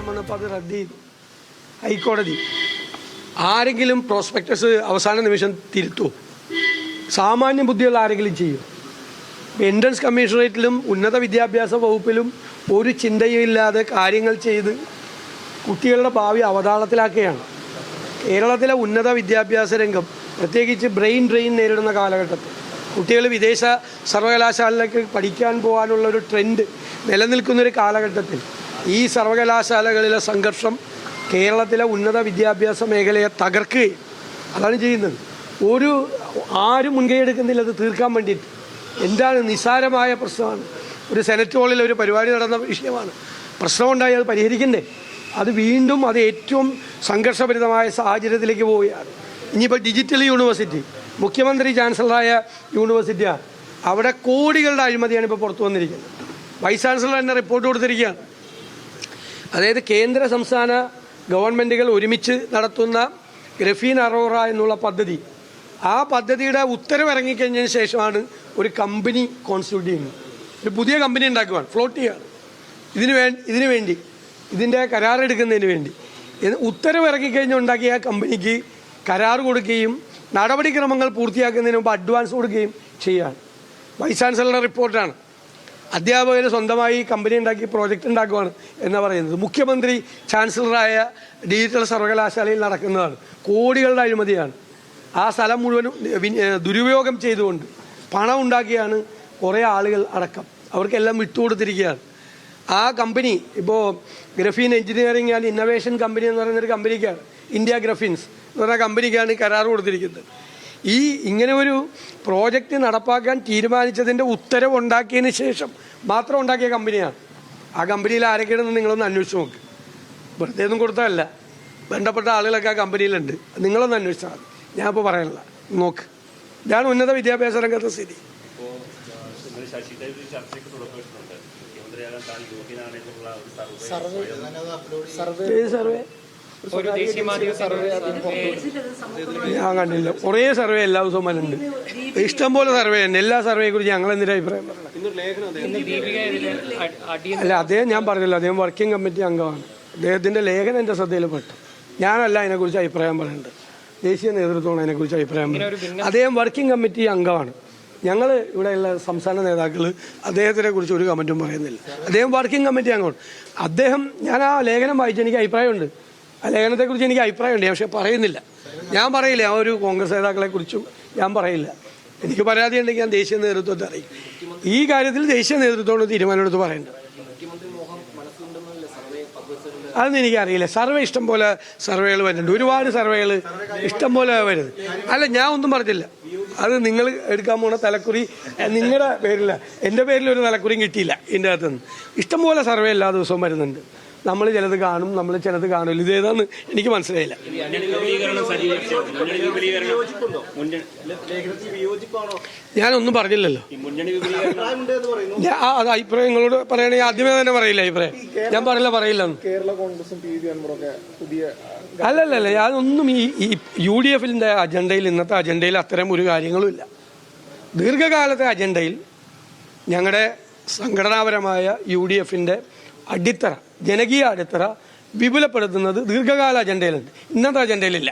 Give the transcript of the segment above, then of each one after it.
കാലം വന്നപ്പോൾ അത് റദ്ദ് ചെയ്തു ഹൈക്കോടതി. ആരെങ്കിലും പ്രോസ്പെക്ടസ് അവസാന നിമിഷം തിരുത്തുമോ? സാമാന്യ ബുദ്ധിയുള്ള ആരെങ്കിലും ചെയ്യും? എൻട്രൻസ് കമ്മീഷണറേറ്റിലും ഉന്നത വിദ്യാഭ്യാസ വകുപ്പിലും ഒരു ചിന്തയുമില്ലാതെ കാര്യങ്ങൾ ചെയ്ത് കുട്ടികളുടെ ഭാവി അവതാളത്തിലാക്കുകയാണ്. കേരളത്തിലെ ഉന്നത വിദ്യാഭ്യാസ രംഗം പ്രത്യേകിച്ച് ബ്രെയിൻ ഡ്രെയിൻ നേരിടുന്ന കാലഘട്ടത്തിൽ കുട്ടികൾ വിദേശ സർവകലാശാലയിലേക്ക് പഠിക്കാൻ പോകാനുള്ളൊരു ട്രെൻഡ് നിലനിൽക്കുന്നൊരു കാലഘട്ടത്തിൽ ഈ സർവകലാശാലകളിലെ സംഘർഷം കേരളത്തിലെ ഉന്നത വിദ്യാഭ്യാസ മേഖലയെ തകർക്കുകയും അതാണ് ചെയ്യുന്നത്. ആരും മുൻകൈ എടുക്കുന്നില്ല അത് തീർക്കാൻ വേണ്ടിയിട്ട്. എന്താണ് നിസ്സാരമായ പ്രശ്നമാണ്. ഒരു സെനറ്റ് ഹാളിൽ ഒരു പരിപാടി നടന്ന വിഷയമാണ്. പ്രശ്നമുണ്ടായി അത് പരിഹരിക്കണ്ടേ? അത് വീണ്ടും അത് ഏറ്റവും സംഘർഷഭരിതമായ സാഹചര്യത്തിലേക്ക് പോവുകയാണ്. ഇനിയിപ്പോൾ ഡിജിറ്റൽ യൂണിവേഴ്സിറ്റി, മുഖ്യമന്ത്രി ചാൻസലറായ യൂണിവേഴ്സിറ്റിയാണ്. അവിടെ കോടികളുടെ അഴിമതിയാണ് ഇപ്പോൾ പുറത്തു വന്നിരിക്കുന്നത്. വൈസ് ചാൻസലർ തന്നെ റിപ്പോർട്ട് കൊടുത്തിരിക്കുകയാണ്. അതായത് കേന്ദ്ര സംസ്ഥാന ഗവൺമെൻറ്റുകൾ ഒരുമിച്ച് നടത്തുന്ന ഗ്രഫീൻ അറോറ എന്നുള്ള പദ്ധതി, ആ പദ്ധതിയുടെ ഉത്തരവ് ഇറങ്ങിക്കഴിഞ്ഞതിന് ശേഷമാണ് ഒരു കമ്പനി കോൺസ്റ്റിറ്റ്യൂട്ട് ചെയ്യുന്നത്. ഒരു പുതിയ കമ്പനി ഉണ്ടാക്കുകയാണ്, ഫ്ലോട്ട് ചെയ്യുകയാണ്. ഇതിനു വേണ്ടി ഇതിൻ്റെ കരാറെടുക്കുന്നതിന് വേണ്ടി ഉത്തരവ് ഇറങ്ങിക്കഴിഞ്ഞ് ഉണ്ടാക്കിയ കമ്പനിക്ക് കരാർ കൊടുക്കുകയും നടപടിക്രമങ്ങൾ പൂർത്തിയാക്കുന്നതിന് മുമ്പ് അഡ്വാൻസ് കൊടുക്കുകയും ചെയ്യുകയാണ്. വൈസ് ചാൻസലറുടെ റിപ്പോർട്ടാണ്. അധ്യാപകർ സ്വന്തമായി കമ്പനി ഉണ്ടാക്കി പ്രോജക്റ്റ് ഉണ്ടാക്കുകയാണ് എന്നാണ് പറയുന്നത്. മുഖ്യമന്ത്രി ചാൻസലറായ ഡിജിറ്റൽ സർവകലാശാലയിൽ നടക്കുന്നതാണ്. കോടികളുടെ അഴിമതിയാണ്. ആ സ്ഥലം മുഴുവനും ദുരുപയോഗം ചെയ്തുകൊണ്ട് പണം ഉണ്ടാക്കിയാണ് കുറേ ആളുകൾ അടക്കം അവർക്കെല്ലാം വിട്ടുകൊടുത്തിരിക്കുകയാണ്. ആ കമ്പനി ഇപ്പോൾ graphene engineering and innovation company എന്ന് പറയുന്നൊരു കമ്പനിക്കാണ്, ഇന്ത്യ ഗ്രഫിൻസ് എന്ന് പറഞ്ഞ കമ്പനിക്കാണ് കരാർ കൊടുത്തിരിക്കുന്നത്. ഇങ്ങനെ ഒരു പ്രോജക്റ്റ് നടപ്പാക്കാൻ തീരുമാനിച്ചതിൻ്റെ ഉത്തരവ് ഉണ്ടാക്കിയതിന് ശേഷം മാത്രം ഉണ്ടാക്കിയ കമ്പനിയാണ്. ആ കമ്പനിയിൽ ആരൊക്കെയാണെന്ന് നിങ്ങളൊന്ന് അന്വേഷിച്ച് നോക്ക്. വെറുതെ ഒന്നും കൊടുത്തതല്ല, ബന്ധപ്പെട്ട ആളുകളൊക്കെ ആ കമ്പനിയിലുണ്ട്. നിങ്ങളൊന്ന് അന്വേഷിച്ചാൽ മതി, ഞാനിപ്പോൾ പറയാനില്ല. നോക്ക്, ഇതാണ് ഉന്നത വിദ്യാഭ്യാസ രംഗത്തെ സ്ഥിതി. സർവേ ഞാൻ കണ്ടില്ല. കുറേ സർവേ എല്ലാ ദിവസവും വരുന്നുണ്ട്, ഇഷ്ടംപോലെ സർവേ ഉണ്ട്. എല്ലാ സർവേയെ കുറിച്ച് ഞങ്ങൾ എന്തിനാ അഭിപ്രായം പറയണം? അല്ല, അദ്ദേഹം ഞാൻ പറഞ്ഞല്ലോ, അദ്ദേഹം വർക്കിംഗ് കമ്മിറ്റി അംഗമാണ്. അദ്ദേഹത്തിൻ്റെ ലേഖനം എൻ്റെ ശ്രദ്ധയിൽപ്പെട്ടു. ഞാനല്ല അതിനെക്കുറിച്ച് അഭിപ്രായം പറയേണ്ടത്, ദേശീയ നേതൃത്വമാണ് അതിനെക്കുറിച്ച് അഭിപ്രായം പറയുന്നത്. അദ്ദേഹം വർക്കിംഗ് കമ്മിറ്റി അംഗമാണ്. ഞങ്ങൾ ഇവിടെയുള്ള സംസ്ഥാന നേതാക്കൾ അദ്ദേഹത്തിനെ കുറിച്ച് ഒരു കമൻറ്റും പറയുന്നില്ല. അദ്ദേഹം വർക്കിംഗ് കമ്മിറ്റി അംഗമാണ്. ഞാൻ ആ ലേഖനം വായിച്ച് എനിക്ക് അഭിപ്രായമുണ്ട്. ആ ലേഖനത്തെക്കുറിച്ച് എനിക്ക് അഭിപ്രായമുണ്ട്, പക്ഷെ പറയുന്നില്ല. ഞാൻ പറയില്ല, ആ ഒരു കോൺഗ്രസ് നേതാക്കളെ കുറിച്ചും ഞാൻ പറയില്ല. എനിക്ക് പരാതി ഉണ്ടെങ്കിൽ ഞാൻ ദേശീയ നേതൃത്വത്തെ അറിയിക്കും. ഈ കാര്യത്തിൽ ദേശീയ നേതൃത്വമാണ് തീരുമാനമെടുത്ത് പറയേണ്ടത്. അതൊന്നും എനിക്കറിയില്ല. സർവേ ഇഷ്ടം പോലെ സർവേകൾ വരുന്നുണ്ട്, ഒരുപാട് സർവേകൾ ഇഷ്ടം പോലെ വരുന്നത്. അല്ല, ഞാൻ ഒന്നും പറഞ്ഞില്ല. അത് നിങ്ങൾ എടുക്കാൻ പോണ തലക്കുറി നിങ്ങളുടെ പേരില്ല, എൻ്റെ പേരിൽ ഒരു തലക്കുറിയും കിട്ടിയില്ല. ഇതിൻ്റെ അകത്തുനിന്ന് ഇഷ്ടംപോലെ സർവേ എല്ലാ ദിവസവും വരുന്നുണ്ട്. നമ്മൾ ചിലത് കാണും, നമ്മൾ ചിലത് കാണില്ല. ഇതേതാന്ന് എനിക്ക് മനസ്സിലായില്ല. ഞാനൊന്നും പറഞ്ഞില്ലല്ലോ. അത് അഭിപ്രായം നിങ്ങളോട് പറയണെങ്കിൽ ആദ്യമേ തന്നെ പറയില്ല അഭിപ്രായം. ഞാൻ പറയില്ല. അല്ലല്ല, ഞാനൊന്നും ഈ UDF-ന്റെ അജണ്ടയിൽ, ഇന്നത്തെ അജണ്ടയിൽ അത്തരം ഒരു കാര്യങ്ങളും ഇല്ല. ദീർഘകാലത്തെ അജണ്ടയിൽ ഞങ്ങളുടെ സംഘടനാപരമായ UDF-ന്റെ അടിത്തറ, ജനകീയ അടിത്തറ വിപുലപ്പെടുത്തുന്നത് ദീർഘകാല അജണ്ടയിലുണ്ട്, ഇന്നത്തെ അജണ്ടയിലില്ല.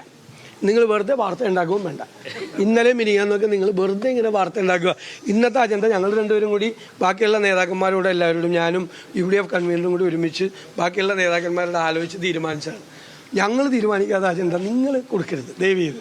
നിങ്ങൾ വെറുതെ വാർത്ത ഉണ്ടാക്കുകയും വേണ്ട. ഇന്നലെ മിനിയാന്നൊക്കെ നിങ്ങൾ വെറുതെ ഇങ്ങനെ വാർത്ത ഉണ്ടാക്കുക. ഇന്നത്തെ അജണ്ട ഞങ്ങൾ രണ്ടുപേരും കൂടി ബാക്കിയുള്ള നേതാക്കന്മാരോട് എല്ലാവരോടും, ഞാനും UDF കൺവീനറും കൂടി ഒരുമിച്ച് ബാക്കിയുള്ള നേതാക്കന്മാരോട് ആലോചിച്ച് തീരുമാനിച്ചാണ്. ഞങ്ങൾ തീരുമാനിക്കാത്ത അജണ്ട നിങ്ങൾ കൊടുക്കരുത് ദയവ് ചെയ്ത്.